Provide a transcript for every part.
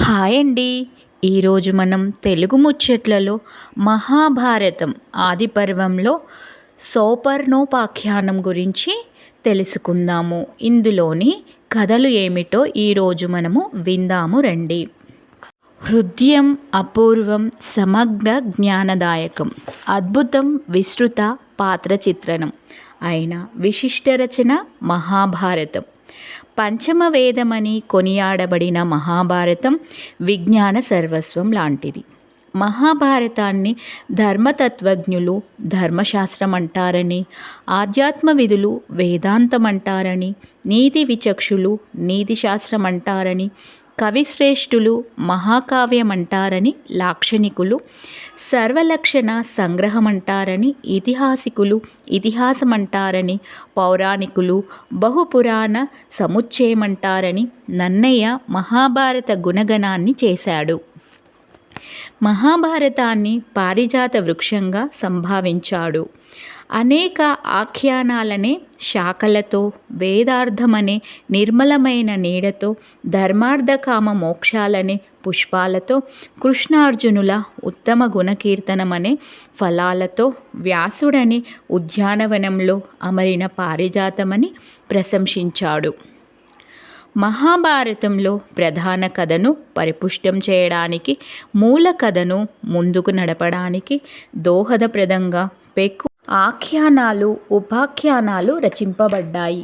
Hi అండి. ఈరోజు మనం తెలుగు ముచ్చట్లలో మహాభారతం ఆది పర్వంలో సౌపర్ణోపాఖ్యానం గురించి తెలుసుకుందాము. ఇందులోని కథలు ఏమిటో ఈరోజు మనము విందాము రండి. హృద్యం అపూర్వం సమగ్ర జ్ఞానదాయకం అద్భుతం విస్తృత పాత్ర చిత్రణం అయిన విశిష్ట రచన మహాభారతం. పంచమ వేదమని కొనియాడబడిన మహాభారతం విజ్ఞాన సర్వస్వం లాంటిది. మహాభారతాన్ని ధర్మతత్వజ్ఞులు ధర్మశాస్త్రం అంటారని, ఆధ్యాత్మ విధులు వేదాంతం అంటారని, నీతి విచక్షులు నీతిశాస్త్రం అంటారని, కవిశ్రేష్ఠులు మహాకావ్యమంటారని లాక్షణికులు, సర్వలక్షణ సంగ్రహమంటారని ఇతిహాసికులు ఇతిహాసమంటారని, పౌరాణికులు బహుపురాణ సముచ్చయమంటారని నన్నయ్య మహాభారత గుణగణాన్ని చేశాడు. మహాభారతాన్ని పారిజాత వృక్షంగా సంభావించాడు. అనేక ఆఖ్యానాలనే శాఖలతో, వేదార్థమనే నిర్మలమైన నీడతో, ధర్మార్థకామ మోక్షాలనే పుష్పాలతో, కృష్ణార్జునుల ఉత్తమ గుణకీర్తనమనే ఫలాలతో, వ్యాసుడని ఉద్యానవనంలో అమరిన పారిజాతమని ప్రశంసించాడు. మహాభారతంలో ప్రధాన కథను పరిపుష్టం చేయడానికి, మూల కథను ముందుకు నడపడానికి దోహదప్రదంగా పెక్కు ఆఖ్యానాలు ఉపాఖ్యానాలు రచింపబడ్డాయి.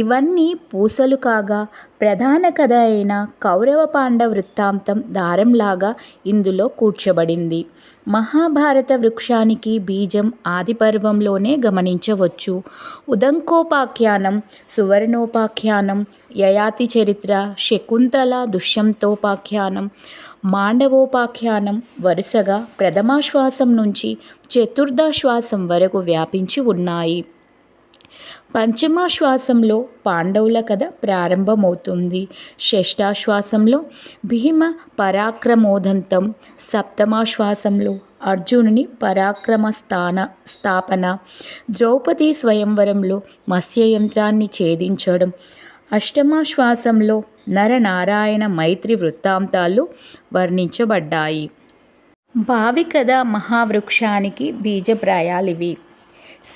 ఇవన్నీ పూసలు కాగా ప్రధాన కథ అయిన కౌరవ పాండవ వృత్తాంతం దారంలాగా ఇందులో కూర్చబడింది. మహాభారత వృక్షానికి బీజం ఆదిపర్వంలోనే గమనించవచ్చు. ఉదంకోపాఖ్యానం, సువర్ణోపాఖ్యానం, యయాతి చరిత్ర, శకుంతల దుష్యంతోపాఖ్యానం, మాండవోపాఖ్యానం వరుసగా ప్రథమాశ్వాసం నుంచి చతుర్థాశ్వాసం వరకు వ్యాపించి ఉన్నాయి. పంచమాశ్వాసంలో పాండవుల కథ ప్రారంభమవుతుంది. షష్ఠాశ్వాసంలో భీమ పరాక్రమోదంతం, సప్తమాశ్వాసంలో అర్జునుని పరాక్రమ స్థాపన, ద్రౌపది స్వయంవరంలో మత్స్యయంత్రాన్ని ఛేదించడం, అష్టమాశ్వాసంలో నరనారాయణ మైత్రి వృత్తాంతాలు వర్ణించబడ్డాయి. భావి కథ మహావృక్షానికి బీజప్రాయాలివి.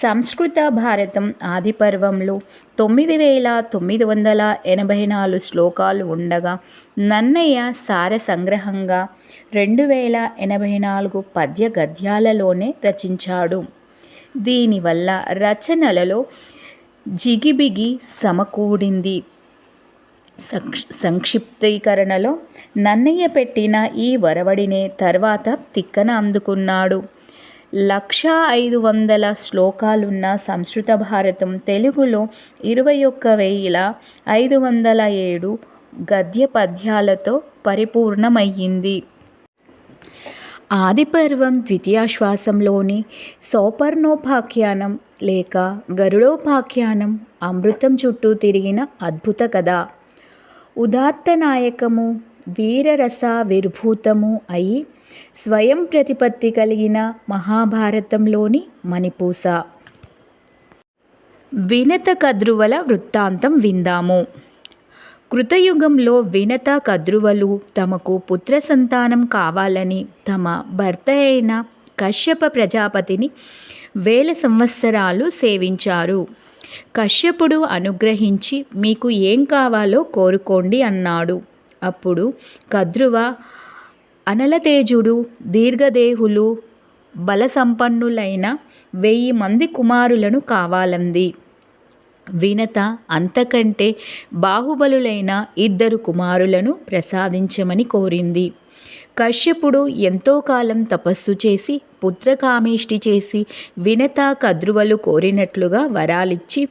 సంస్కృత భారతం ఆదిపర్వంలో 9984 శ్లోకాలు ఉండగా నన్నయ్య సార సంగ్రహంగా 2084 పద్య గద్యాలలోనే రచించాడు. దీనివల్ల రచనలలో జిగిబిగి సమకూడింది. సంక్షిప్తీకరణలో నన్నయ్య పెట్టిన ఈ వరవడినే తర్వాత తిక్కన అందుకున్నాడు. 1500 శ్లోకాలున్న సంస్కృత భారతం తెలుగులో 21,507 గద్య పద్యాలతో పరిపూర్ణమయ్యింది. ఆదిపర్వం ద్వితీయాశ్వాసంలోని సౌపర్ణోపాఖ్యానం లేక గరుడోపాఖ్యానం అమృతం చుట్టూ తిరిగిన అద్భుత కథ. ఉదాత్త నాయకము వీరరస విర్భూతము అయి స్వయం ప్రతిపత్తి కలిగిన మహాభారతంలోని మణిపూస. వినత కద్రువల వృత్తాంతం విందాము. కృతయుగంలో వినత కద్రువలు తమకు పుత్ర సంతానం కావాలని తమ భర్త అయిన కశ్యప ప్రజాపతిని 1000 సంవత్సరాలు సేవించారు. కశ్యపుడు అనుగ్రహించి మీకు ఏం కావాలో కోరుకోండి అన్నాడు. అప్పుడు కద్రువ అనలతేజుడు, దీర్ఘదేహులు, బలసంపన్నులైన 1000 మంది కుమారులను కావాలంది. వినత అంతకంటే బాహుబలులైన 2 కుమారులను ప్రసాదించమని కోరింది. కశ్యపుడు ఎంతో కాలం తపస్సు చేసి పుత్రకామేష్టి చేసి వినత కద్రువలు కోరినట్లుగా వరాలిచ్చి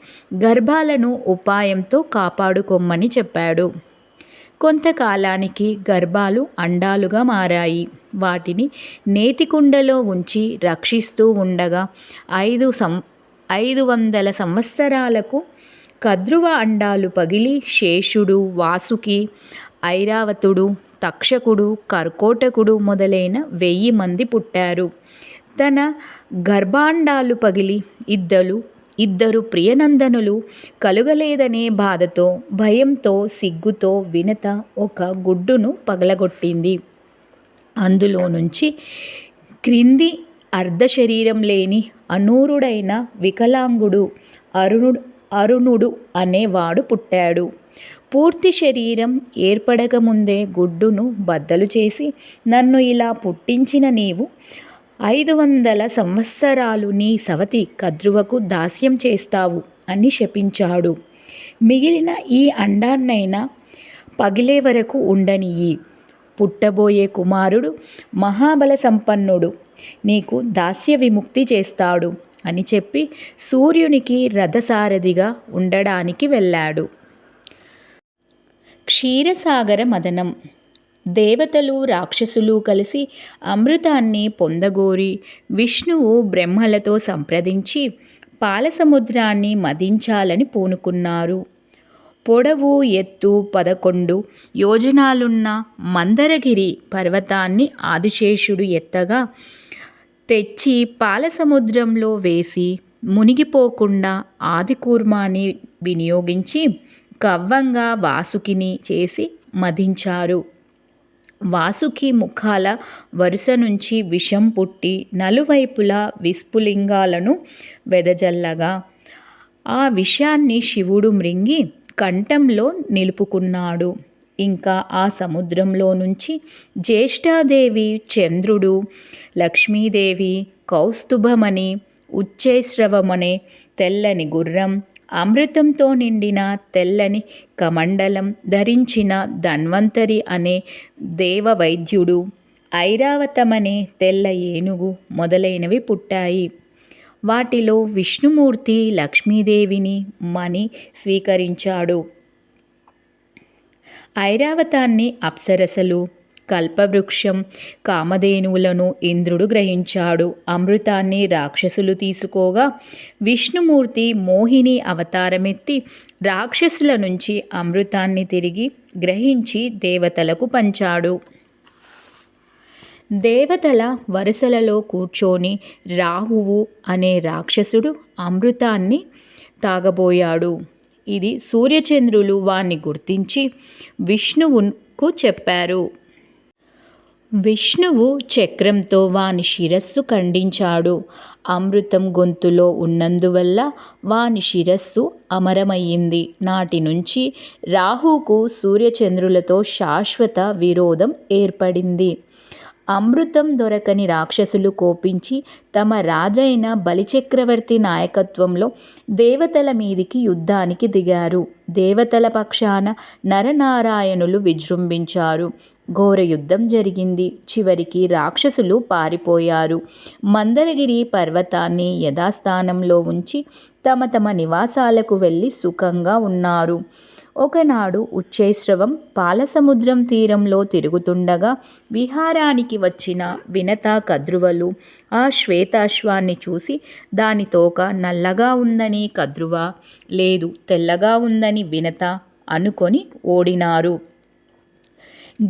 గర్భాలను ఉపాయంతో కాపాడుకోమని చెప్పాడు. కొంతకాలానికి గర్భాలు అండాలుగా మారాయి. వాటిని నేతికుండలో ఉంచి రక్షిస్తూ ఉండగా 500 సంవత్సరాలకు కద్రువ అండాలు పగిలి శేషుడు, వాసుకి, ఐరావతుడు, తక్షకుడు, కర్కోటకుడు మొదలైన 1000 మంది పుట్టారు. తన గర్భాండాలు పగిలి 2 ఇద్దరు ప్రియనందనులు కలుగలేదనే బాధతో, భయంతో, సిగ్గుతో వినత ఒక గుడ్డును పగలగొట్టింది. అందులో నుంచి క్రింది అర్ధశరీరం లేని అనూరుడైన వికలాంగుడు అరుణుడు అనేవాడు పుట్టాడు. పూర్తి శరీరం ఏర్పడకముందే గుడ్డును బద్దలు చేసి, నన్ను ఇలా పుట్టించిన నీవు 500 సంవత్సరాలు నీ సవతి కద్రువకు దాస్యం చేస్తావు అని శపించాడు. మిగిలిన ఈ అండాన్నైనా పగిలే వరకు ఉండనియ్యి. పుట్టబోయే కుమారుడు మహాబల సంపన్నుడు, నీకు దాస్య విముక్తి చేస్తాడు అని చెప్పి సూర్యునికి రథసారథిగా ఉండడానికి వెళ్ళాడు. క్షీరసాగర మదనం. దేవతలు రాక్షసులు కలిసి అమృతాన్ని పొందగోరి విష్ణువు బ్రహ్మలతో సంప్రదించి పాలసముద్రాన్ని మదించాలని పూనుకున్నారు. పొడవు ఎత్తు 11 యోజనాలున్న మందరగిరి పర్వతాన్ని ఆదిశేషుడు ఎత్తగా తెచ్చి పాలసముద్రంలో వేసి మునిగిపోకుండా ఆదికూర్మాన్ని వినియోగించి కవ్వంగా వాసుకిని చేసి మదించారు. వాసుకి ముఖాల వరుస నుంచి విషం పుట్టి నలువైపులా విస్ఫులింగాలను వెదజల్లగా ఆ విషాన్ని శివుడు మృంగి కంఠంలో నిలుపుకున్నాడు. ఇంకా ఆ సముద్రంలో నుంచి జ్యేష్ఠాదేవి, చంద్రుడు, లక్ష్మీదేవి, కౌస్తుభమని, ఉచ్చైశ్రవమనే తెల్లని గుర్రం, అమృతంతో నిండిన తెల్లని కమండలం ధరించిన ధన్వంతరి అనే దేవవైద్యుడు, ఐరావతమనే తెల్ల ఏనుగు మొదలైనవి పుట్టాయి. వాటిలో విష్ణుమూర్తి లక్ష్మీదేవిని మని స్వీకరించాడు. ఐరావతాన్ని అప్సరసలు, కల్పవృక్షం, కామధేనువులను ఇంద్రుడు గ్రహించాడు. అమృతాన్ని రాక్షసులు తీసుకోగా విష్ణుమూర్తి మోహిని అవతారమెత్తి రాక్షసుల నుంచి అమృతాన్ని తిరిగి గ్రహించి దేవతలకు పంచాడు. దేవతల వరుసలలో కూర్చొని రాహువు అనే రాక్షసుడు అమృతాన్ని తాగబోయాడు. ఇది సూర్యచంద్రులు వాణ్ణి గుర్తించి విష్ణువుకు చెప్పారు. విష్ణువు చక్రంతో వాని శిరస్సు ఖండించాడు. అమృతం గొంతులో ఉన్నందువల్ల వాని శిరస్సు అమరమయ్యింది. నాటి నుంచి రాహుకు సూర్యచంద్రులతో శాశ్వత విరోధం ఏర్పడింది. అమృతం దొరకని రాక్షసులు కోపించి తమ రాజైన బలిచక్రవర్తి నాయకత్వంలో దేవతల మీదికి యుద్ధానికి దిగారు. దేవతల పక్షాన నరనారాయణులు విజృంభించారు. ఘోర యుద్ధం జరిగింది. చివరికి రాక్షసులు పారిపోయారు. మందరగిరి పర్వతాన్ని యథాస్థానంలో ఉంచి తమ తమ నివాసాలకు వెళ్ళి సుఖంగా ఉన్నారు. ఒకనాడు ఉచ్చైశ్రవం పాలసముద్రం తీరంలో తిరుగుతుండగా విహారానికి వచ్చిన వినత, కద్రువలు ఆ శ్వేతాశ్వాన్ని చూసి దాని తోక నల్లగా ఉందని కద్రువ, లేదు తెల్లగా ఉందని వినత అనుకొని ఓడినారు.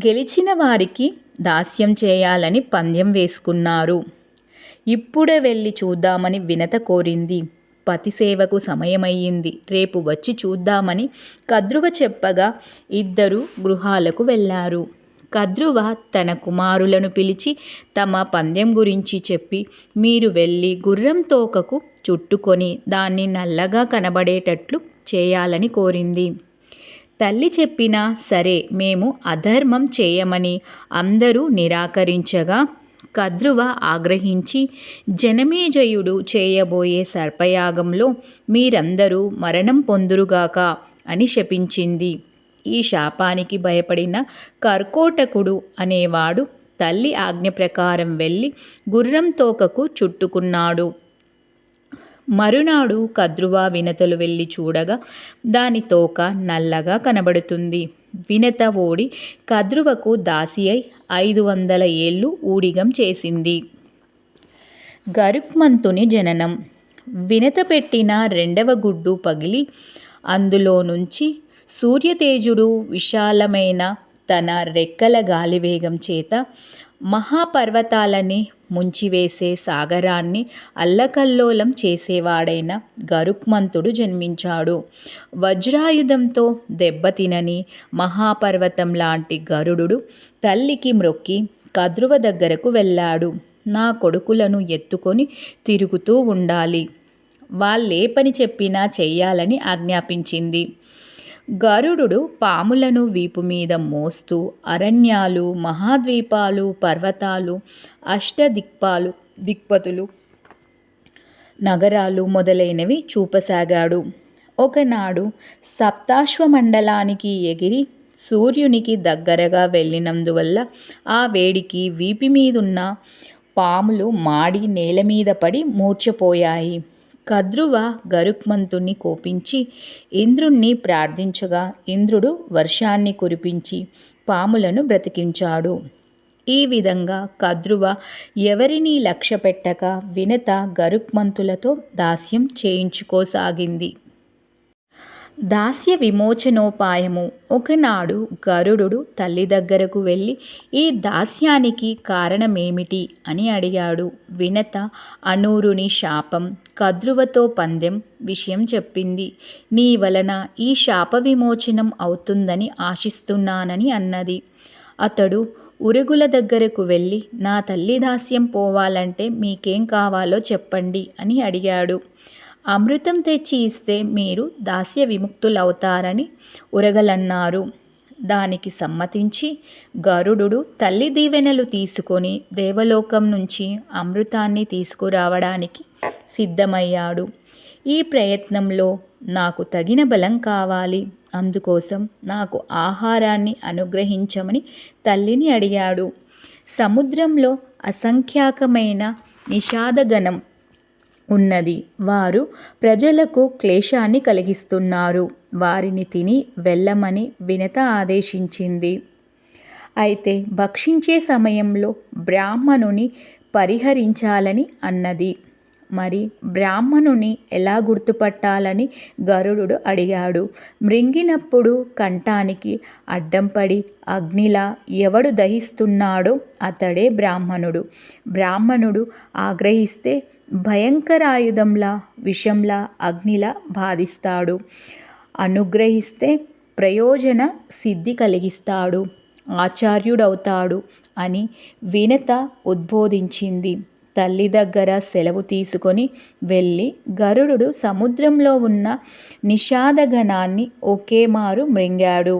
గెలిచిన వారికి దాస్యం చేయాలని పందెం వేసుకున్నారు. ఇప్పుడే వెళ్ళి చూద్దామని వినత కోరింది. పతిసేవకు సమయమయ్యింది, రేపు వచ్చి చూద్దామని కద్రువ చెప్పగా ఇద్దరు గృహాలకు వెళ్ళారు. కద్రువ తన కుమారులను పిలిచి తమ పందెం గురించి చెప్పి, మీరు వెళ్ళి గుర్రం తోకకు చుట్టుకొని దాన్ని నల్లగా కనబడేటట్లు చేయాలని కోరింది. తల్లి చెప్పినా సరే మేము అధర్మం చేయమని అందరూ నిరాకరించగా కద్రువ ఆగ్రహించి, జనమేజయుడు చేయబోయే సర్పయాగంలో మీరందరూ మరణం పొందురుగాక అని శపించింది. ఈ శాపానికి భయపడిన కర్కోటకుడు అనేవాడు తల్లి ఆజ్ఞ ప్రకారం వెళ్ళి గుర్రం తోకకు చుట్టుకున్నాడు. మరునాడు కద్రువ, వినతలు వెళ్ళి చూడగా దాని తోక నల్లగా కనబడుతుంది. వినత ఓడి కద్రువకు దాసి అయి 500 ఏళ్ళు ఊడిగం చేసింది. గరుత్మంతుని జననం. వినత పెట్టిన రెండవ గుడ్డు పగిలి అందులో నుంచి సూర్యతేజుడు విశాలమైన తన రెక్కల గాలివేగం చేత మహాపర్వతాలని ముంచివేసే సాగరాన్ని అల్లకల్లోలం చేసేవాడైన గరుత్మంతుడు జన్మించాడు. వజ్రాయుధంతో దెబ్బతినని మహాపర్వతం లాంటి గరుడు తల్లికి మ్రొక్కి కద్రువ దగ్గరకు వెళ్ళాడు. నా కొడుకులను ఎత్తుకొని తిరుగుతూ ఉండాలి, వాళ్ళే పని చెప్పినా చెయ్యాలని ఆజ్ఞాపించింది. గరుడు పాములను వీపు మీద మోస్తూ అరణ్యాలు, మహాద్వీపాలు, పర్వతాలు, దిక్పతులు, నగరాలు మొదలైనవి చూపసాగాడు. ఒకనాడు సప్తాశ్వమండలానికి ఎగిరి సూర్యునికి దగ్గరగా వెళ్ళినందువల్ల ఆ వేడికి వీపు మీదున్న పాములు మాడి నేలమీద పడి మూర్ఛపోయాయి. కద్రువ గరుత్మంతుణ్ణి కోపించి ఇంద్రుణ్ణి ప్రార్థించగా ఇంద్రుడు వర్షాన్ని కురిపించి పాములను బ్రతికించాడు. ఈ విధంగా కద్రువ ఎవరినీ లక్ష్యపెట్టక వినత గరుత్మంతులతో దాస్యం చేయించుకోసాగింది. దాస్య విమోచనోపాయము. ఒకనాడు గరుడు తల్లి దగ్గరకు వెళ్ళి ఈ దాస్యానికి కారణమేమిటి అని అడిగాడు. వినత అనూరుని శాపం, కద్రువతో పందెం విషయం చెప్పింది. నీ వలన ఈ శాప విమోచనం అవుతుందని ఆశిస్తున్నానని అన్నది. అతడు ఉరుగుల దగ్గరకు వెళ్ళి నా తల్లి దాస్యం పోవాలంటే మీకేం కావాలో చెప్పండి అని అడిగాడు. అమృతం తెచ్చి ఇస్తే మీరు దాస్య విముక్తులవుతారని ఉరగలన్నారు. దానికి సమ్మతించి గరుడు తల్లి దీవెనలు తీసుకొని దేవలోకం నుంచి అమృతాన్ని తీసుకురావడానికి సిద్ధమయ్యాడు. ఈ ప్రయత్నంలో నాకు తగిన బలం కావాలి, అందుకోసం నాకు ఆహారాన్ని అనుగ్రహించమని తల్లిని అడిగాడు. సముద్రంలో అసంఖ్యాకమైన నిషాదగణం ఉన్నది. వారు ప్రజలకు క్లేశాన్ని కలిగిస్తున్నారు. వారిని తిని వెళ్ళమని వినత ఆదేశించింది. అయితే భక్షించే సమయంలో బ్రాహ్మణుని పరిహరించాలని అన్నది. మరి బ్రాహ్మణుని ఎలా గుర్తుపట్టాలని గరుడు అడిగాడు. మృంగినప్పుడు కంఠానికి అడ్డంపడి అగ్నిలా ఎవడు దహిస్తున్నాడో అతడే బ్రాహ్మణుడు. బ్రాహ్మణుడు ఆగ్రహిస్తే భయంకరాయుధంలా, విషంలా, అగ్నిలా బాధిస్తాడు. అనుగ్రహిస్తే ప్రయోజన సిద్ధి కలిగిస్తాడు, ఆచార్యుడవుతాడు అని వినత ఉద్బోధించింది. తల్లి దగ్గర సెలవు తీసుకొని వెళ్ళి గరుడు సముద్రంలో ఉన్న నిషాదగణాన్ని ఒకేమారు మృంగాడు.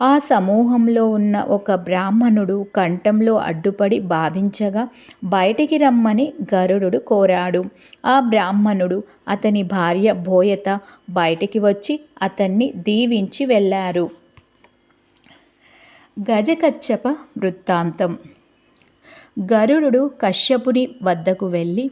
ఆ సమూహంలో ఉన్న ఒక బ్రాహ్మణుడు కంఠంలో అడ్డుపడి బాధించగా బయటికి రమ్మని గరుడు కోరాడు. ఆ బ్రాహ్మణుడు, అతని భార్య భోయత బయటికి వచ్చి అతన్ని దీవించి వెళ్ళారు. గజకచ్చప వృత్తాంతం. గరుడు కశ్యపుని వద్దకు వెళ్ళి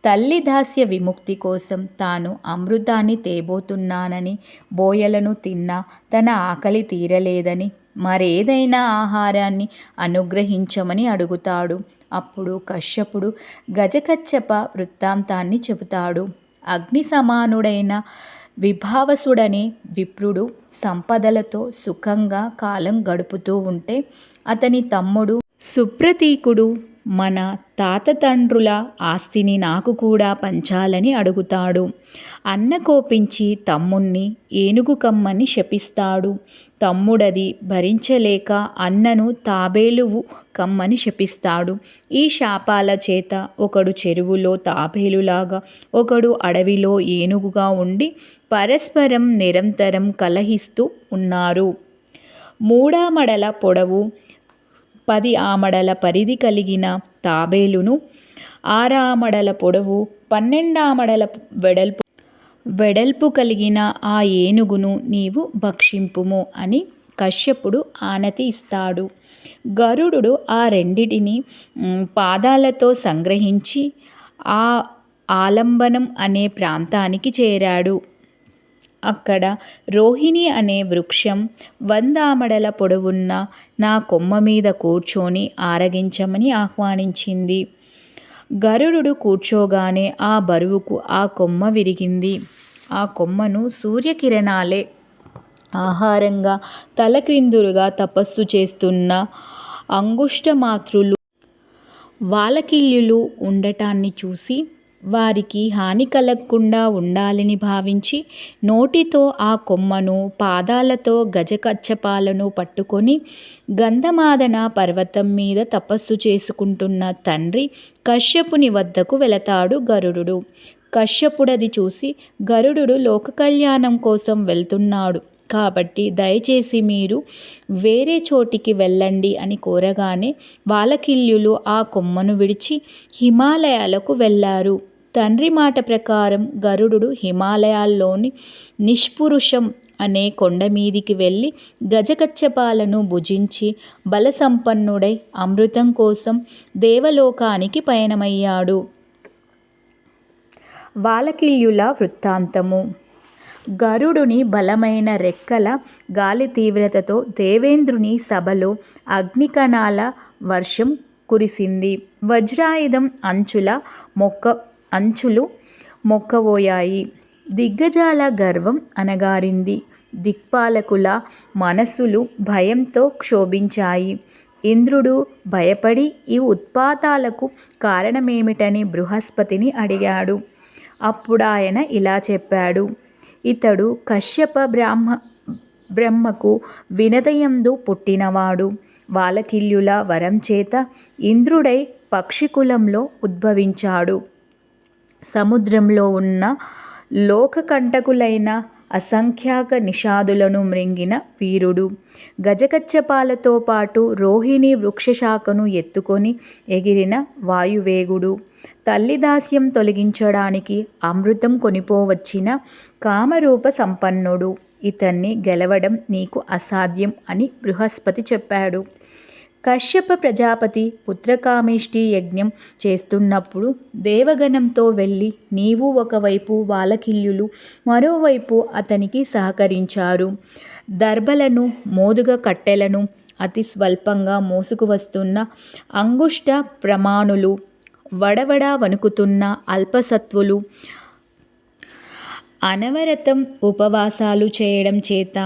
తల్లి దాస్య విముక్తి కోసం తాను అమృతాన్ని తేబోతున్నానని, బోయలను తిన్నా తన ఆకలి తీరలేదని, మరేదైనా ఆహారాన్ని అనుగ్రహించమని అడుగుతాడు. అప్పుడు కశ్యపుడు గజకచ్చప వృత్తాంతాన్ని చెబుతాడు. అగ్ని సమానుడైన విభావసుడనే విప్రుడు సంపదలతో సుఖంగా కాలం గడుపుతూ ఉంటే అతని తమ్ముడు సుప్రతీకుడు మన తాతతండ్రుల ఆస్తిని నాకు కూడా పంచాలని అడుగుతాడు. అన్న కోపించి తమ్ముణ్ణి ఏనుగు కమ్మని శపిస్తాడు. తమ్ముడది భరించలేక అన్నను తాబేలువు కమ్మని శపిస్తాడు. ఈ శాపాల చేత ఒకడు చెరువులో తాబేలులాగా, ఒకడు అడవిలో ఏనుగుగా ఉండి పరస్పరం నిరంతరం కలహిస్తూ ఉన్నారు. 3 ఆమడల పొడవు 10 ఆమడల పరిధి కలిగిన తాబేలును, 6 ఆమడల పొడవు 12 ఆమడల వెడల్పు కలిగిన ఆ ఏనుగును నీవు భక్షింపుము అని కశ్యపుడు ఆనతి ఇస్తాడు. గరుడు ఆ రెండిటిని పాదాలతో సంగ్రహించి ఆ ఆలంబనం అనే ప్రాంతానికి చేరాడు. అక్కడ రోహిణి అనే వృక్షం 100 ఆమడల పొడవున్న నా కొమ్మ మీద కూర్చొని ఆరగించమని ఆహ్వానించింది. గరుడు కూర్చోగానే ఆ బరువుకు ఆ కొమ్మ విరిగింది. ఆ కొమ్మను సూర్యకిరణాలే ఆహారంగా తలక్రిందులుగా తపస్సు చేస్తున్న అంగుష్టమాత్రులు వాలకిల్లులు ఉండటాన్ని చూసి వారికి హాని కలగకుండా ఉండాలని భావించి నోటితో ఆ కొమ్మను పాదాలతో గజకచ్చపాలను పట్టుకొని గంధమాదన పర్వతం మీద తపస్సు చేసుకుంటున్న తండ్రి కశ్యపుని వద్దకు వెళతాడు గరుడు. కశ్యపుడది చూసి గరుడు లోక కళ్యాణం కోసం వెళ్తున్నాడు కాబట్టి దయచేసి మీరు వేరే చోటికి వెళ్ళండి అని కోరగానే వాలకిల్యులు ఆ కొమ్మను విడిచి హిమాలయాలకు వెళ్ళారు. తండ్రి మాట ప్రకారం గరుడు హిమాలయాల్లోని నిష్పురుషం అనే కొండ మీదికి వెళ్ళి గజకచ్చపాలను భుజించి బలసంపన్నుడై అమృతం కోసం దేవలోకానికి పయనమయ్యాడు. వాలకిల్యుల వృత్తాంతము. గరుడుని బలమైన రెక్కల గాలి తీవ్రతతో దేవేంద్రుని సభలో అగ్నికణాల వర్షం కురిసింది. వజ్రాయుధం అంచులు మొక్కబోయాయి. దిగ్గజాల గర్వం అణగారింది. దిక్పాలకుల మనసులు భయంతో క్షోభించాయి. ఇంద్రుడు భయపడి ఈ ఉత్పాతాలకు కారణమేమిటని బృహస్పతిని అడిగాడు. అప్పుడాయన ఇలా చెప్పాడు. ఇతడు కశ్యప బ్రహ్మకు వినతయందు పుట్టినవాడు. వాలకిల్యుల వరం చేత ఇంద్రుడై పక్షికులంలో ఉద్భవించాడు. సముద్రంలో ఉన్న లోకకంటకులైన అసంఖ్యాక నిషాదులను మృంగిన వీరుడు. గజకచ్చపాలతో పాటు రోహిణి వృక్షశాఖను ఎత్తుకొని ఎగిరిన వాయువేగుడు. తల్లిదాస్యం తొలగించడానికి అమృతం కొనిపోవచ్చిన కామరూప సంపన్నుడు. ఇతన్ని గెలవడం నీకు అసాధ్యం అని బృహస్పతి చెప్పాడు. కశ్యప ప్రజాపతి పుత్రకామేష్టి యజ్ఞం చేస్తున్నప్పుడు దేవగణంతో వెళ్ళి నీవు ఒకవైపు వాలకిల్యులు మరోవైపు అతనికి సహకరించారు. దర్భలను మోదుగ కట్టెలను అతి స్వల్పంగా మోసుకువస్తున్న అంగుష్ట ప్రమాణులు, వడవడ వణుకుతున్న అల్పసత్వులు, అనవరతం ఉపవాసాలు చేయడం చేత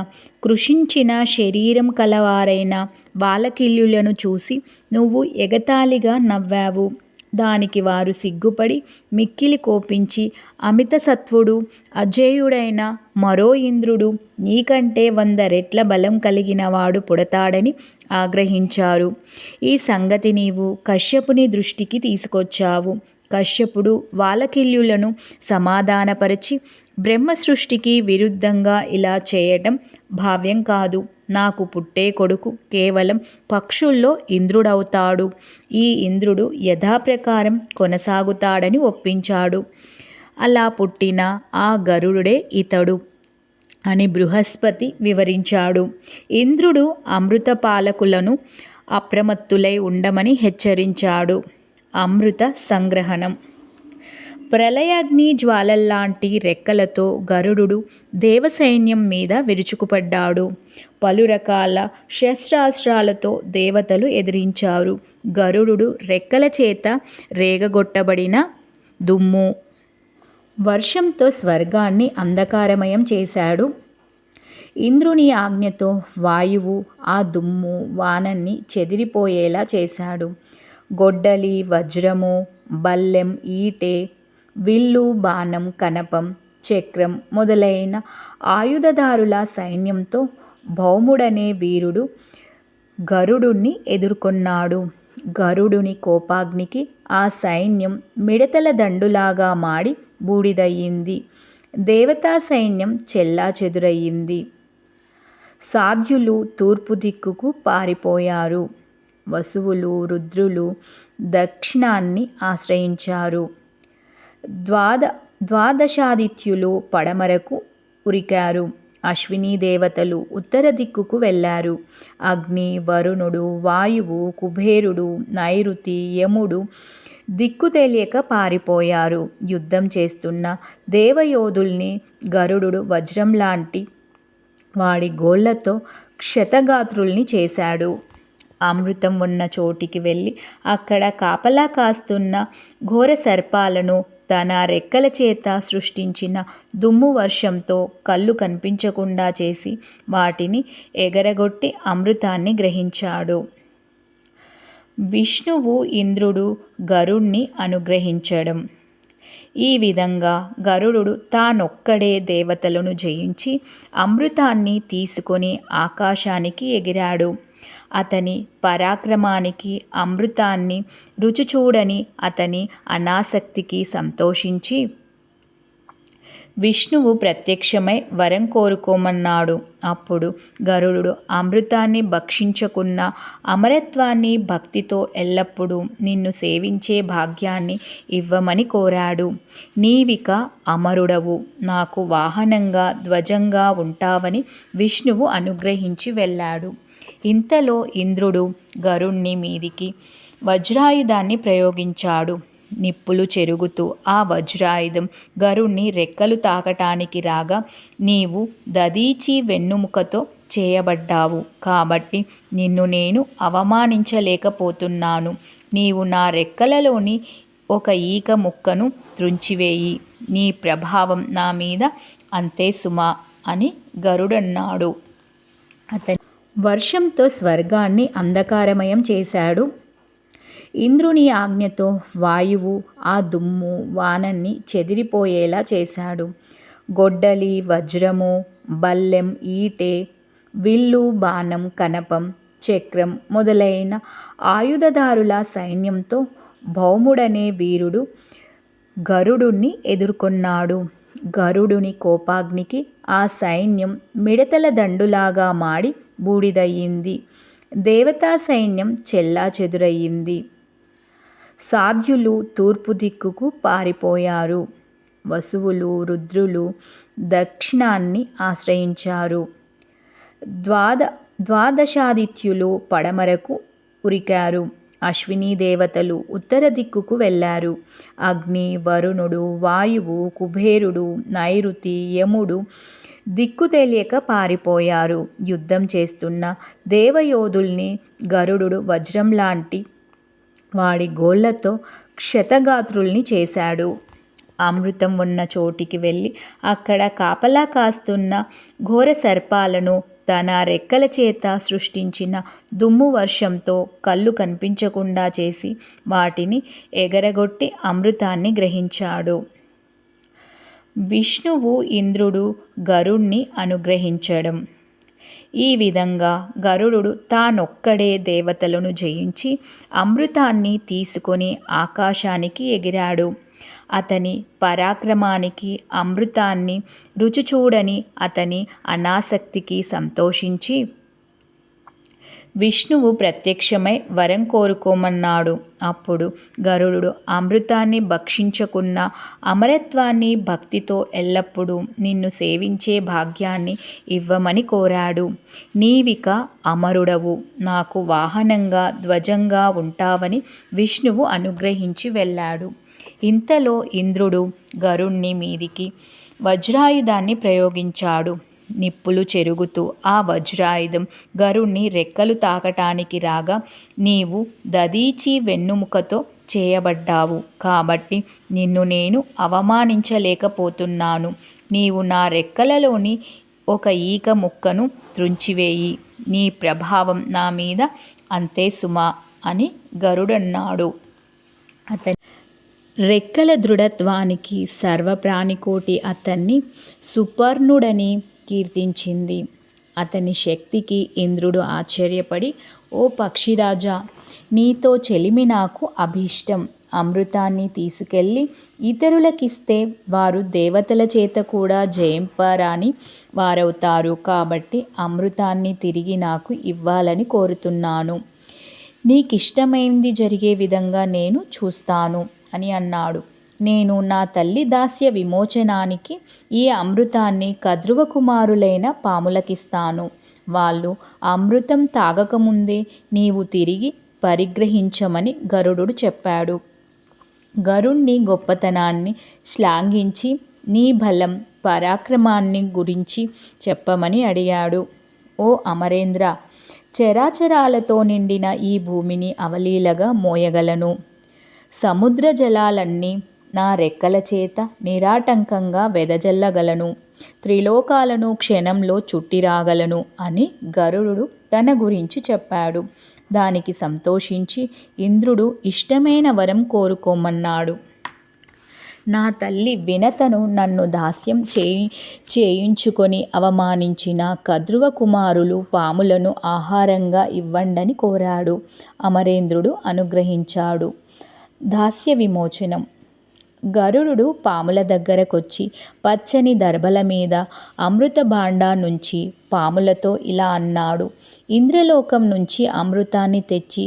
కృషించిన శరీరం కలవారైన వాలకిల్యులను చూసి నువ్వు ఎగతాళిగా నవ్వావు. దానికి వారు సిగ్గుపడి మిక్కిలి కోపించి అమిత సత్వుడు అజేయుడైన మరో ఇంద్రుడు నీకంటే 100 రెట్ల బలం కలిగిన వాడు పుడతాడని ఆగ్రహించారు. ఈ సంగతి నీవు కశ్యపుని దృష్టికి తీసుకొచ్చావు. కశ్యపుడు వాలకిల్యులను సమాధానపరిచి బ్రహ్మ సృష్టికి విరుద్ధంగా ఇలా చేయటం భావ్యం కాదు. నాకు పుట్టే కొడుకు కేవలం పక్షుల్లో ఇంద్రుడవుతాడు. ఈ ఇంద్రుడు యథాప్రకారం కొనసాగుతాడని ఒప్పించాడు. అలా పుట్టిన ఆ గరుడే ఇతడు అని బృహస్పతి వివరించాడు. ఇంద్రుడు అమృత పాలకులను అప్రమత్తులై ఉండమని హెచ్చరించాడు. అమృత సంగ్రహణం. ప్రళయాగ్ని జ్వాలల్లాంటి రెక్కలతో గరుడు దేవసైన్యం మీద విరుచుకుపడ్డాడు. పలు రకాల శస్త్రాస్త్రాలతో దేవతలు ఎదిరించారు. గరుడు రెక్కల చేత రేగగొట్టబడిన దుమ్ము, వర్షంతో స్వర్గాన్ని అంధకారమయం చేశాడు. ఇంద్రుని ఆజ్ఞతో వాయువు ఆ దుమ్ము వానన్ని చెదిరిపోయేలా చేశాడు. గొడ్డలి, వజ్రము, బల్లెం, ఈటె, విల్లు, బాణం, కనపం, చక్రం మొదలైన ఆయుధదారుల సైన్యంతో భౌముడనే వీరుడు గరుడుని ఎదుర్కొన్నాడు. గరుడుని కోపాగ్నికి ఆ సైన్యం మిడతల దండులాగా మాడి బూడిదయ్యింది. దేవతా సైన్యం చెల్లాచెదురయ్యింది. సాధ్యులు తూర్పు దిక్కుకు పారిపోయారు. వసువులు, రుద్రులు దక్షిణాన్ని ఆశ్రయించారు. ద్వాదశాదిత్యులు పడమరకు ఉరికారు. అశ్విని దేవతలు ఉత్తర దిక్కుకు వెళ్ళారు. అగ్ని, వరుణుడు, వాయువు, కుబేరుడు, నైరుతి, యముడు దిక్కు తెలియక పారిపోయారు. యుద్ధం చేస్తున్న దేవయోధుల్ని గరుడు వజ్రం లాంటి వాడి గోళ్లతో క్షతగాత్రుల్ని చేశాడు. అమృతం ఉన్న చోటికి వెళ్ళి అక్కడ కాపలా కాస్తున్న ఘోర సర్పాలను తన రెక్కల చేత సృష్టించిన దుమ్ము వర్షంతో కళ్ళు కనిపించకుండా చేసి వాటిని ఎగరగొట్టి అమృతాన్ని గ్రహించాడు. విష్ణువు ఇంద్రుడు గరుణ్ణి అనుగ్రహించడం. ఈ విధంగా గరుడు తానొక్కడే దేవతలను జయించి అమృతాన్ని తీసుకొని ఆకాశానికి ఎగిరాడు. అతని పరాక్రమానికి, అమృతాన్ని రుచి చూడని అతని అనాసక్తికి సంతోషించి విష్ణువు ప్రత్యక్షమై వరం కోరుకోమన్నాడు. అప్పుడు గరుడు అమృతాన్ని భక్షించకున్న అమరత్వాన్ని భక్తితో ఎల్లప్పుడూ నిన్ను సేవించే భాగ్యాన్ని ఇవ్వమని కోరాడు. నీవిక అమరుడవు, నాకు వాహనంగా ధ్వజంగా ఉంటావని విష్ణువు అనుగ్రహించి వెళ్ళాడు. ఇంతలో ఇంద్రుడు గరుణ్ణి మీదికి వజ్రాయుధాన్ని ప్రయోగించాడు. నిప్పులు చెరుగుతూ ఆ వజ్రాయుధం గరుణ్ణి రెక్కలు తాకటానికి రాగా, నీవు దదీచి వెన్నుముకతో చేయబడ్డావు కాబట్టి నిన్ను నేను అవమానించలేకపోతున్నాను. నీవు నా రెక్కలలోని ఒక ఈక ముక్కను త్రుంచివేయి, నీ ప్రభావం నా మీద అంతే సుమా అని గరుడన్నాడు. అతని వర్షంతో స్వర్గాన్ని అంధకారమయం చేశాడు. ఇంద్రుని ఆజ్ఞతో వాయువు ఆ దుమ్ము వానన్ని చెదిరిపోయేలా చేశాడు. గొడ్డలి, వజ్రము, బల్లెం, ఈటె, విల్లు, బాణం, కనపం, చక్రం మొదలైన ఆయుధదారుల సైన్యంతో భౌముడనే వీరుడు గరుడుని ఎదుర్కొన్నాడు. గరుడుని కోపాగ్నికి ఆ సైన్యం మిడతల దండులాగా మాడి బూడిదయ్యింది. దేవతా సైన్యం చెల్లాచెదురయ్యింది. సాధ్యులు తూర్పు దిక్కుకు పారిపోయారు. వసువులు, రుద్రులు దక్షిణాన్ని ఆశ్రయించారు. ద్వాదశాదిత్యులు పడమరకు ఉరికారు. అశ్విని దేవతలు ఉత్తర దిక్కుకు వెళ్ళారు. అగ్ని, వరుణుడు, వాయువు, కుబేరుడు, నైరుతి, యముడు దిక్కు తెలియక పారిపోయారు. యుద్ధం చేస్తున్న దేవయోధుల్ని గరుడు వజ్రం లాంటి వాడి గోళ్లతో క్షతగాత్రుల్ని చేశాడు. అమృతం ఉన్న చోటికి వెళ్ళి అక్కడ కాపలా కాస్తున్న ఘోర సర్పాలను తన రెక్కల చేత సృష్టించిన దుమ్ము వర్షంతో కళ్ళు కనిపించకుండా చేసి వాటిని ఎగరగొట్టి అమృతాన్ని గ్రహించాడు. విష్ణువు ఇంద్రుడు గరుణ్ణి అనుగ్రహించడం. ఈ విధంగా గరుడు తానొక్కడే దేవతలను జయించి అమృతాన్ని తీసుకొని ఆకాశానికి ఎగిరాడు. అతని పరాక్రమానికి, అమృతాన్ని రుచి చూడని అతని అనాసక్తికి సంతోషించి విష్ణువు ప్రత్యక్షమై వరం కోరుకోమన్నాడు. అప్పుడు గరుడు అమృతాన్ని భక్షించకున్న అమరత్వాన్ని భక్తితో ఎల్లప్పుడూ నిన్ను సేవించే భాగ్యాన్ని ఇవ్వమని కోరాడు. నీవిక అమరుడవు, నాకు వాహనంగా ధ్వజంగా ఉంటావని విష్ణువు అనుగ్రహించి వెళ్ళాడు. ఇంతలో ఇంద్రుడు గరుణ్ణి మీదికి వజ్రాయుధాన్ని ప్రయోగించాడు. నిప్పులు చెరుగుతూ ఆ వజ్రాయుధం గరుణ్ణి రెక్కలు తాకటానికి రాగా, నీవు దదీచి వెన్నుముకతో చేయబడ్డావు కాబట్టి నిన్ను నేను అవమానించలేకపోతున్నాను. నీవు నా రెక్కలలోని ఒక ఈక ముక్కను త్రుంచివేయి, నీ ప్రభావం నా మీద అంతే సుమా అని గరుడన్నాడు. అతని రెక్కల దృఢత్వానికి సర్వప్రాణికోటి అతన్ని సుపర్ణుడని కీర్తించింది. అతని శక్తికి ఇంద్రుడు ఆశ్చర్యపడి, ఓ పక్షిరాజా, నీతో చెలిమి నాకు అభీష్టం. అమృతాన్ని తీసుకెళ్ళి ఇతరులకిస్తే వారు దేవతల చేత కూడా జయింపరాని వారవుతారు. కాబట్టి అమృతాన్ని తిరిగి నాకు ఇవ్వాలని కోరుతున్నాను. నీకిష్టమైంది జరిగే విధంగా నేను చూస్తాను అని అన్నాడు. నేను నా తల్లి దాస్య విమోచనానికి ఈ అమృతాన్ని కద్రువ కుమారులైన పాములకిస్తాను. వాళ్ళు అమృతం తాగకముందే నీవు తిరిగి పరిగ్రహించమని గరుడు చెప్పాడు. గరుణ్ణి గొప్పతనాన్ని శ్లాఘించి నీ బలం, పరాక్రమాన్ని గురించి చెప్పమని అడిగాడు. ఓ అమరేంద్ర, చరాచరాలతో నిండిన ఈ భూమిని అవలీలగా మోయగలను. సముద్ర జలాలన్నీ నా రెక్కల చేత నిరాటంకంగా వెదజల్లగలను. త్రిలోకాలను క్షణంలో చుట్టిరాగలను అని గరుడు తన గురించి చెప్పాడు. దానికి సంతోషించి ఇంద్రుడు ఇష్టమైన వరం కోరుకోమన్నాడు. నా తల్లి వినతను నన్ను దాస్యం చేయించుకొని అవమానించిన కద్రువ కుమారులు పాములను ఆహారంగా ఇవ్వండని కోరాడు. అమరేంద్రుడు అనుగ్రహించాడు. దాస్య విమోచనం. గరుడు పాముల దగ్గరకొచ్చి పచ్చని దర్భల మీద అమృత భాండా నుంచి పాములతో ఇలా అన్నాడు. ఇంద్రలోకం నుంచి అమృతాన్ని తెచ్చి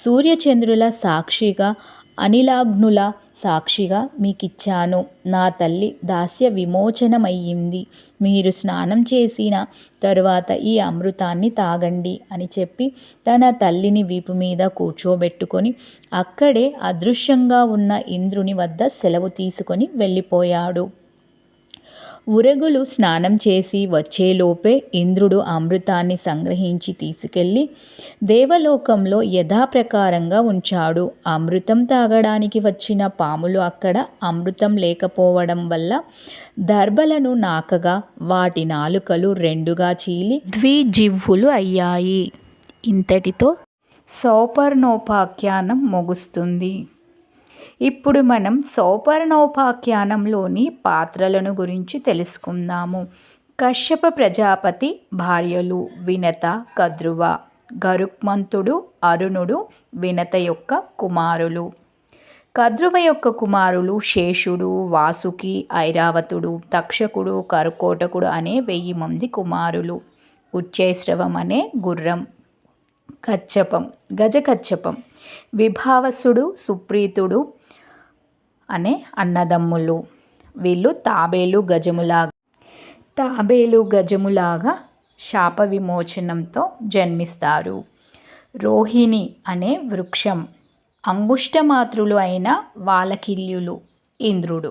సూర్యచంద్రుల సాక్షిగా అనిలాగ్నుల సాక్షిగా మీకిచ్చాను. నా తల్లి దాస్య విమోచనమయ్యింది. మీరు స్నానం చేసిన తరువాత ఈ అమృతాన్ని తాగండి అని చెప్పి తన తల్లిని వీపు మీద కూర్చోబెట్టుకొని అక్కడే అదృశ్యంగా ఉన్న ఇంద్రుని వద్ద సెలవు తీసుకొని వెళ్ళిపోయాడు. ఉరగులు స్నానం చేసి వచ్చేలోపే ఇంద్రుడు అమృతాన్ని సంగ్రహించి తీసుకెళ్ళి దేవలోకంలో యథాప్రకారంగా ఉంచాడు. అమృతం తాగడానికి వచ్చిన పాములు అక్కడ అమృతం లేకపోవడం వల్ల దర్భలను నాకగా వాటి నాలుకలు రెండుగా చీలి ద్విజిహ్వులు అయ్యాయి. ఇంతటితో సౌపర్ణోపాఖ్యానం ముగుస్తుంది. ఇప్పుడు మనం సౌపర్ణోపాఖ్యానంలోని పాత్రలను గురించి తెలుసుకుందాము. కశ్యప ప్రజాపతి భార్యలు వినత, కద్రువ. గరుత్మంతుడు, అరుణుడు వినత యొక్క కుమారులు. కద్రువ యొక్క కుమారులు శేషుడు, వాసుకి, ఐరావతుడు, తక్షకుడు, కర్కోటకుడు అనే 1000 మంది కుమారులు. ఉచ్చైశ్రవం అనే గుర్రం. కచ్చపం, గజకచ్చపం. విభావసుడు, సుప్రీతుడు అనే అన్నదమ్ములు. వీళ్ళు తాబేలు గజములాగా శాప విమోచనంతో జన్మిస్తారు. రోహిణి అనే వృక్షం. అంగుష్టమాత్రులు అయిన వాలకిల్యులు. ఇంద్రుడు.